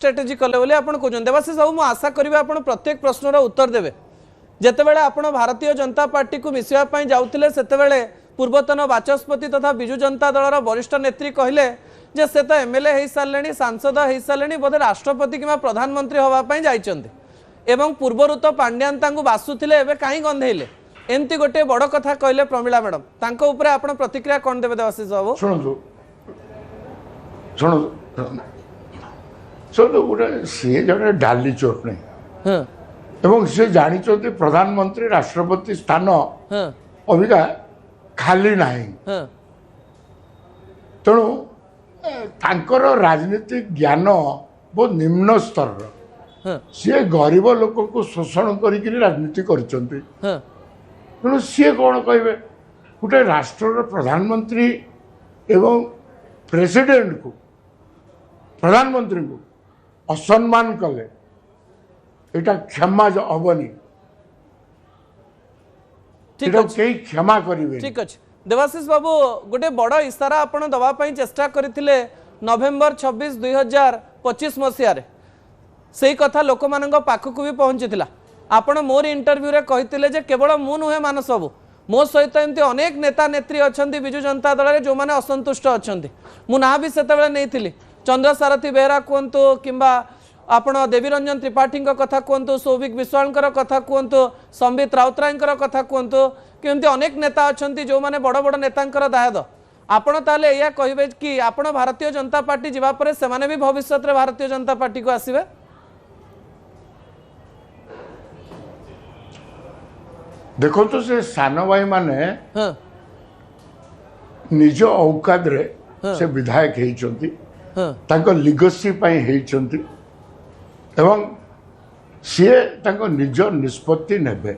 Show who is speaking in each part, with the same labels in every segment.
Speaker 1: Strategy कले बोली आपण कहउछन देवाशीष बाबू मु आशा करिवे आपण प्रत्येक प्रश्नर उत्तर देबे जेतेबेले आपण भारतीय जनता पार्टी को मिसिया पई जाउतिले सेतेबेले पूर्वतन बाचस्पति तथा बिजु जनता दलर वरिष्ठ नेत्री कहले जे से तो एमएलए हो सारे सांसद हो सारे बोधे राष्ट्रपति कि प्रधानमंत्री होगापी जाइए एवं पूर्वर तो पांड्यान बासुले कहीं गंधेले एमती गोटे बड़ कथा कहले प्रमिला मैडम तांको ऊपर आपण प्रतिक्रिया कौन देबे देवाशीष बाबू
Speaker 2: शुणु शुणु शुणु गोटे सी जड़े डाली चोट नहीं एवं सी जानी प्रधानमंत्री राष्ट्रपति स्थान अबिका खाली नहीं तेणु तांकर राजनीतिक ज्ञान बहुत निम्न स्तर सी गरीब लोक को शोषण करी राजनीति करछंती तेणु सी कौन कहे गोटे राष्ट्र प्रधानमंत्री एवं प्रेसिडेंट को प्रधानमंत्री को असम्मान कले एटा क्षमा हेनी क्षमा करेंगे।
Speaker 1: ठीक अच्छे देवाशीष बाबू गोटे बड़ इशारा आपण दवाई चेष्टा करते नवेम्बर 26 2025 मसीह से कथा लोक मान पाखक भी पहुंची आपण मोर इंटरव्यू रे कहते केवल मु नुहे मानस बाबू मो सहित एमती अनेक नेता नेत्री अच्छा विजु जनता दल में जो मैंने असंतुष्ट अच्छा मु ना भी से नहीं चंद्रसारथी बेहरा कहतु कि आपण देवीरंजन त्रिपाठी कथा कहतु सौभिक विश्वाल कथा कहतु संबित राउतराय कथा कहतु कि अनेक नेता अच्छा जो मैंने बड़ बड़ नेता दायद आपण ताले या कहे कि आपण भारतीय जनता पार्टी जावापर से भी भविष्य में भारतीय जनता पार्टी को आसवे
Speaker 2: देखो तो से सान भाई माने निज औकात रे से विधायक होती लिगसी होती एवं सीए निज निष्पत्ति नेबे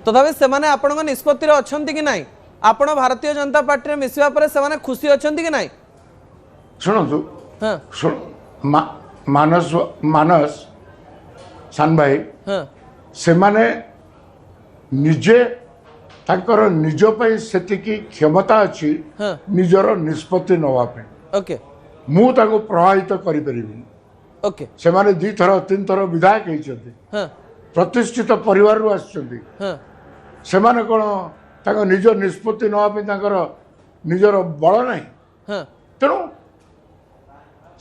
Speaker 1: तथापि से माने आपण निष्पत्ति अच्छा कि नहीं आपण भारतीय जनता पार्टी में मिसवा पर से खुशी अच्छा कि नहीं
Speaker 2: शुणु मानस मानस सान भाई से माने निजे ताकर निज पई सेतिकी क्षमता अच्छी निजर निष्पत्ति नवा पे
Speaker 1: ओके
Speaker 2: मु ताको प्रभावित करि परिबिनी
Speaker 1: ओके
Speaker 2: से माने 2 थर 3 थर विधायक होइछथि प्रतिष्ठित परिवार रु आछथि से माने कोन ताको निज निष्पत्ति नवा पे ताकर निजर बळ नाही तेणु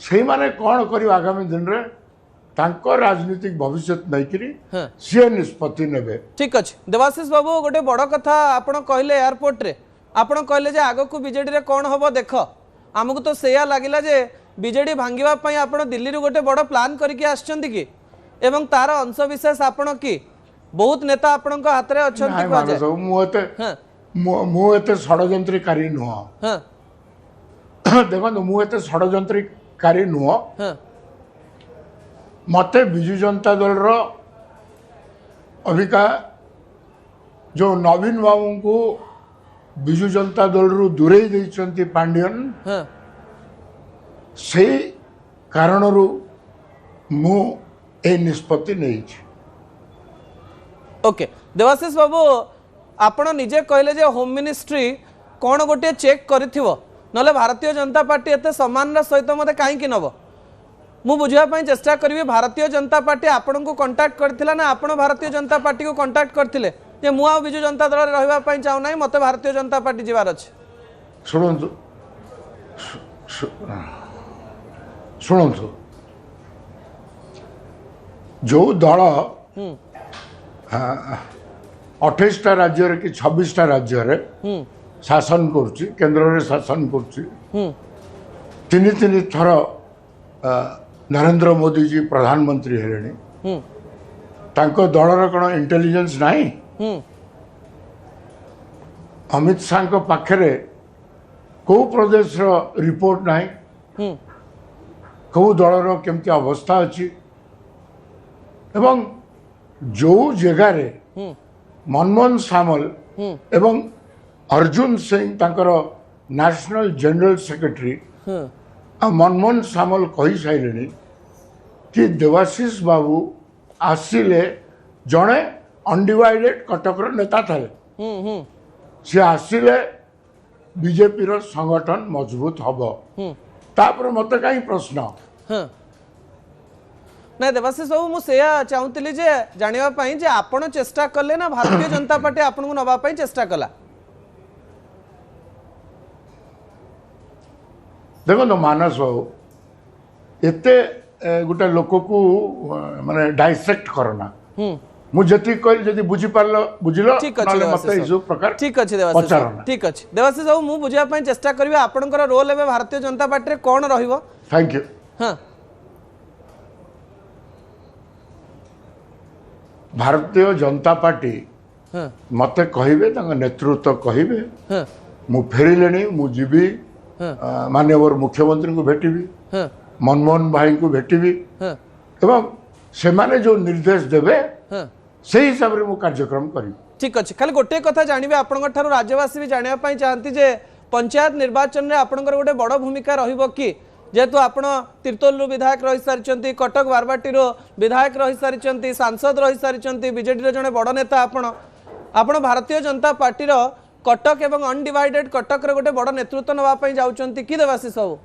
Speaker 2: से माने कोन करि आगामी दिन रे तांको राजनीतिक भविष्य नहीं सी निष्पत्ति नेबे।
Speaker 1: ठीक अच्छे देवाशीष बाबू गोटे बड़ कथा आपण कहले एयरपोर्ट रे आपण कहले जे आगो को बीजेडी रे कौन हम देख आमको तो सेया लगिला जे बीजेडी भांगिबा पई आपण दिल्ली रू गोटे बड़ प्लान करके आछंती कि एवं तार अंश विशेष आपण कि बहुत नेता आपण को हाथ रे अछंती को जाय
Speaker 2: मु एते षडयंत्रकारी नुह देखो मु एते षडयंत्रकारी नुह मते बिजु जनता दल रो अभिका जो नवीन बाबू को बिजु जनता दल रु दूरे देइछंती पांड्यन से कारण रु मु ए निष्पत्ति नहीं छी।
Speaker 1: ओके देवाशीष बाबू आपण निजे कहले जे होम मिनिस्ट्री कौन गोटे चेक करिथिवो नले भारतीय जनता पार्टी एते सम्मान सहित मते काहे कि नबो मु बुझापी चेष्टा करी भारतीय जनता पार्टी आपण को कांटेक्ट करथिला ना आपण भारतीय जनता पार्टी को कांटेक्ट करथिले जे मु आ बिजु जनता दल रे रहबा पई चाहू नाही मते भारतीय जनता पार्टी जीवार अछि
Speaker 2: सुनंतु सुनंतु जो दल 28टा राज्य रे कि 26टा राज्य रे शासन करछि केंद्र रे शासन करछि 3 थर नरेंद्र मोदी जी प्रधानमंत्री हेलेनी तांको दलर कौन इंटेलिजेंस नहीं अमित शाह को पाखरे को प्रदेश रो रिपोर्ट नहीं को दलर केमती अवस्था अच्छी एवं जो जगह रे मनमोहन सामल एवं अर्जुन सिंह तांकर नेशनल जनरल सेक्रेटरी मनमोहन सामल कही सारे कि देवाशीष बाबू आसिले जड़े अनडिवाइडेड कटकर नेता थे सी आसिले बीजेपी रो संगठन मजबूत हम तापर मत कहीं प्रश्न
Speaker 1: हाँ ना देवाशीष बाबू मुझे चाहूली जे जानापी जे आपण चेष्टा कले ना भारतीय जनता पार्टी आपन को नवापाई चेष्टा कला
Speaker 2: देखो तो मानस बाबू एते गोटे लोक को माने डाइसेक्ट करना मुझे कह जब बुझी पार बुझल
Speaker 1: ठीक अच्छे
Speaker 2: प्रकार
Speaker 1: ठीक अच्छे देवाशीष ठीक अच्छे देवाशीष बाबू मुझे बुझापी चेष्टा करी आपंकर रोल ए भारतीय जनता पार्टी कौन रहिबो
Speaker 2: थैंक यू
Speaker 1: हाँ
Speaker 2: भारतीय जनता पार्टी
Speaker 1: हाँ
Speaker 2: मत कहे नेतृत्व कहे
Speaker 1: हाँ
Speaker 2: मु फेरिले मु जीवी
Speaker 1: हाँ
Speaker 2: माननीय मुख्यमंत्री को भेटिबी
Speaker 1: हाँ
Speaker 2: मनमोहन भाई को भेटिबी
Speaker 1: हाँ
Speaker 2: एवं से माने जो निर्देश देवे
Speaker 1: हाँ
Speaker 2: से हिसाब रे मु कार्यक्रम करी
Speaker 1: ठीक अच्छे खाली गोटे कथा जानवे आपण राज्यवासी भी जानापी चाहती जे पंचायत निर्वाचन में आपणकर गोटे बड़ भूमिका रहिबो कि जेहेतु आपण तीर्तोल विधायक रही सारी कटक बारबाटी विधायक रही सारी सांसद रही सारी बीजेडी जड़े बड़ नेता आपण भारतीय जनता पार्टी कटक एवं अनडिवाइडेड कटक गोटे बड़ नेतृत्व नापी जाऊँच कि देवाशीष बाबू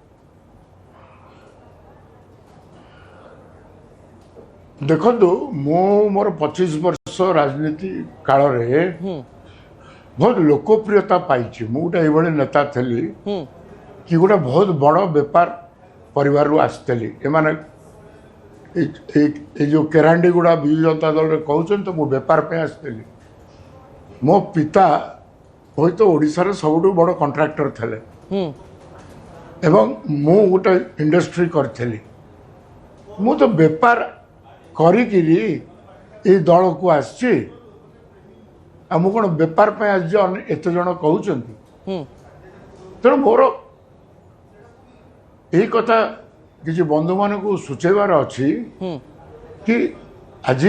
Speaker 2: देखो मु मोर 25 वर्ष राजनीति काल रे बहुत लोकप्रियता पाई मु गोटे नेता थी कि गोटे बहुत बड़ बेपार परिवार आसती एमाने जो केरांडीगुड़ा विजु जनता दल कहते तो मु बेपार पे आसती मो पिता हूँ तो ओडिशार सबुठ बड़ कंट्राक्टर थे एवं मु गोटे इंडस्ट्री करी मु तो बेपार करिकिरी ए दल को आसी मु कौन बेपार पे एत जन कहते तेणु मोर यही कथा किसी बंधु मान को सूचेबार अच्छी कि आज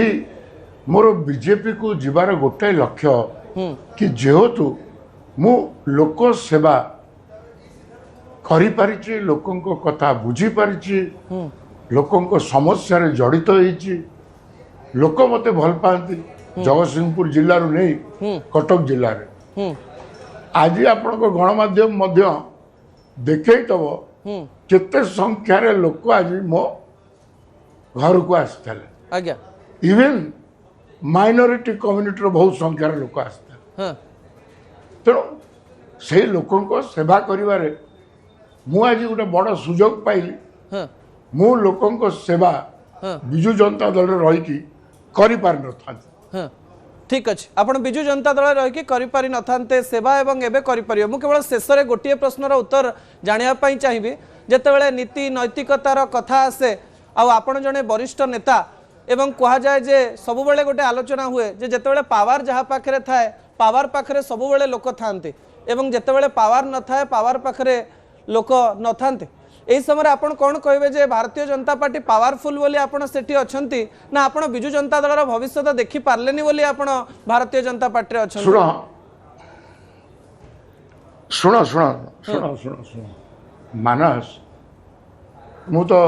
Speaker 2: मोर बीजेपी को जीवार गोटे लक्ष्य कि जेहेतु मु लोक सेवा करि पारिछि लोकंको कथा बुझी पारिछि लोकंको समस्या रे जड़ित होइछि लोक मते भल पाती जगतसिंहपुर जिल्ला रु नहीं कटक जिल्ला रे आज आपनको गणमाध्यम मध्य देखैतब केते संख्यार लोक आज मो घर को आसते
Speaker 1: आज्ञा
Speaker 2: इवन माइनॉरिटी कम्युनिटी बहुत संख्यार लोक आसते
Speaker 1: हाँ
Speaker 2: तेणु से लोकों सेवा करिवारे मु आज गोटे बड़ सुजोग पाइली
Speaker 1: हाँ
Speaker 2: मु लोकों सेवा
Speaker 1: हाँ
Speaker 2: विजु जनता दल रही करि पार न था
Speaker 1: हाँ ठीक अच्छे आपण विजु जनता दल रही करि न थांते सेवा एवं एबे करि परियो मु केवल शेष रे गोटिए प्रश्नर उत्तर जानिया पई चाहिबी जेतेबेले नीति नैतिकतार कथा आसे आपण जने वरिष्ठ नेता एवं कहा जाए जे सबु बेले गोटे आलोचना हुए जे जेतेबेले पावर जहा पाखरे थाए पावर पाखरे सबु बेले लोक थांते एवं जेतेबेले पावर न थाए पावर पाखरे लोक न थांते एही समय आपण कोन कहबे जे भारतीय जनता पार्टी पावरफुल बोली आपण सेठी अछंती ना आपण बिजु जनता दलर भविष्य देखि पारलेनी बोली आपण भारतीय जनता पार्टी रे अछंती
Speaker 2: सुनो सुनो सुनो सुनो सुनो मानस मु तो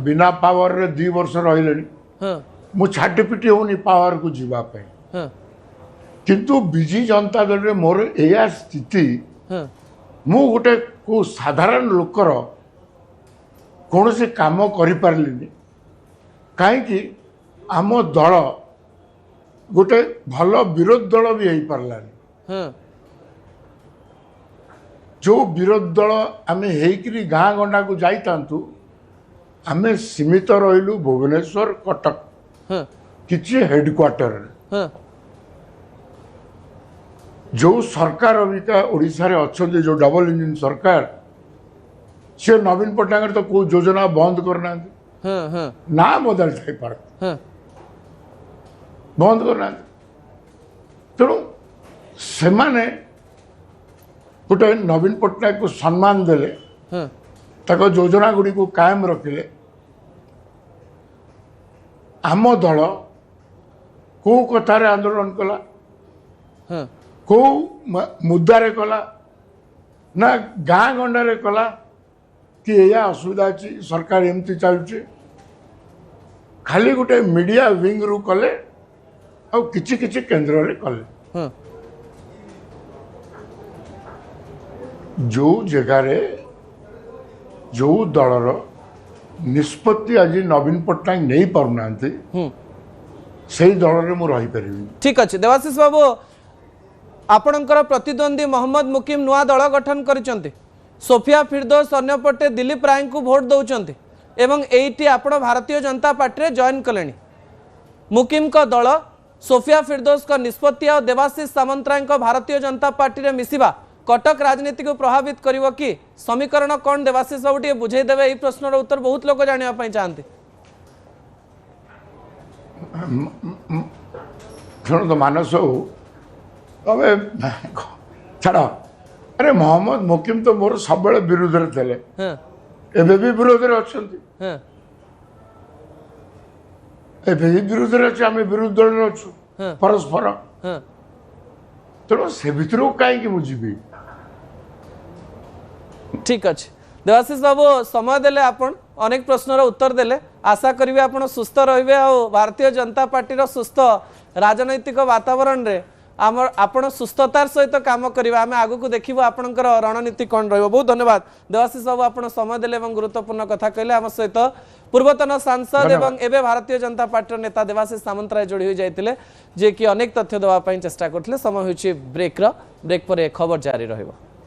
Speaker 2: बिना पावर रे 2 वर्ष रहिले
Speaker 1: हां
Speaker 2: मु छाटी पिटी होनी पावर को जीवा पे
Speaker 1: हां
Speaker 2: किंतु बिजु जनता दल रे मोर एया स्थिति
Speaker 1: हां
Speaker 2: मु गोटे को साधारण लोकर कौन से काम करि पारलिनी कहीं आम दल गोटे भल विरोध दल भी हो पारलानी
Speaker 1: हां
Speaker 2: जो विरोध दल आम होकरी गाँ गंडा को जाइतांतु आम सीमित रहिलु भुवनेश्वर कटक
Speaker 1: हां
Speaker 2: किछि हेडक्वार्टर
Speaker 1: हां
Speaker 2: जो सरकार अबिका ओडिशा रे अछंती जो डबल इंजिन सरकार से नवीन पट्टनायक तो कोई योजना बंद करना
Speaker 1: हां हां
Speaker 2: ना बदल थाई पार
Speaker 1: हां
Speaker 2: बंद करना तेणु से माने गोटे नवीन पट्टनायक को सम्मान देले
Speaker 1: हां
Speaker 2: तक योजना गुड़ी को कायम रखिले आम दल को कथार आंदोलन कला
Speaker 1: हां
Speaker 2: को मुद्दारे कला ना गाँ गंडारे कला कि या असुविधा अच्छी सरकार एमती चलुचे खाली गोटे मीडिया विंग रु कले आ किछि किछि केंद्र रे कले
Speaker 1: हां
Speaker 2: जो जगार जो दलर निष्पत्ति आज नवीन पट्टनायक नहीं पारना से दल में मुझे रहीपरि।
Speaker 1: ठीक अच्छे देवाशीष बाबू आपणकर प्रतिद्वंदी मोहम्मद मुकिम नुआ दल गठन कर सोफिया फिरदौस अन्यपटे दिलीप राय को भोट दौरान एवं एटी आपण भारतीय जनता पार्टी रे जॉइन कले मुकिम का दल सोफिया फिरदौस का निष्पत्ति और देवाशीष सामंतराय भारतीय जनता पार्टी रे मिसिबा कटक राजनीति को प्रभावित करिवो कि समीकरण कौन देवाशीष बाबू टे बुझेदेवे यही प्रश्नर उत्तर बहुत लोग जानापी चाहते।
Speaker 2: शुणु तो मानस तमें छाड़ अरे मोहम्मद मुकिम तो मोर सब विरोध में थे एबे भी विरोध में अच्छा एबे भी विरोध में अच्छे आम विरोध दल में अच्छु परस्पर तेणु से भितर कहीं मुझे
Speaker 1: ठीक अच्छे देवाशीष बाबू समय देले आपण अनेक प्रश्नर उत्तर देले आशा करिवे आपण सुस्थ रहिबे आ भारतीय जनता पार्टी सुस्थ राजनैतिक वातावरण रे आपण सुस्थतार सहित काम करिबा आमे आगु को देखिबो आपणकर रणनीति कोन रहइबो। बहुत धन्यवाद देवाशीष बाबू आपण समय देले एवं गुरुत्वपूर्ण कथा कहले आम सहित पूर्वतन सांसद एवं एबे भारतीय जनता पार्टी नेता देवाशीष सामंतराय जोड़ी हो जाइतिले जे कि अनेक तथ्य देवा पई चेष्टा करथिले। समय होछि ब्रेक पर खबर जारी रहिबो।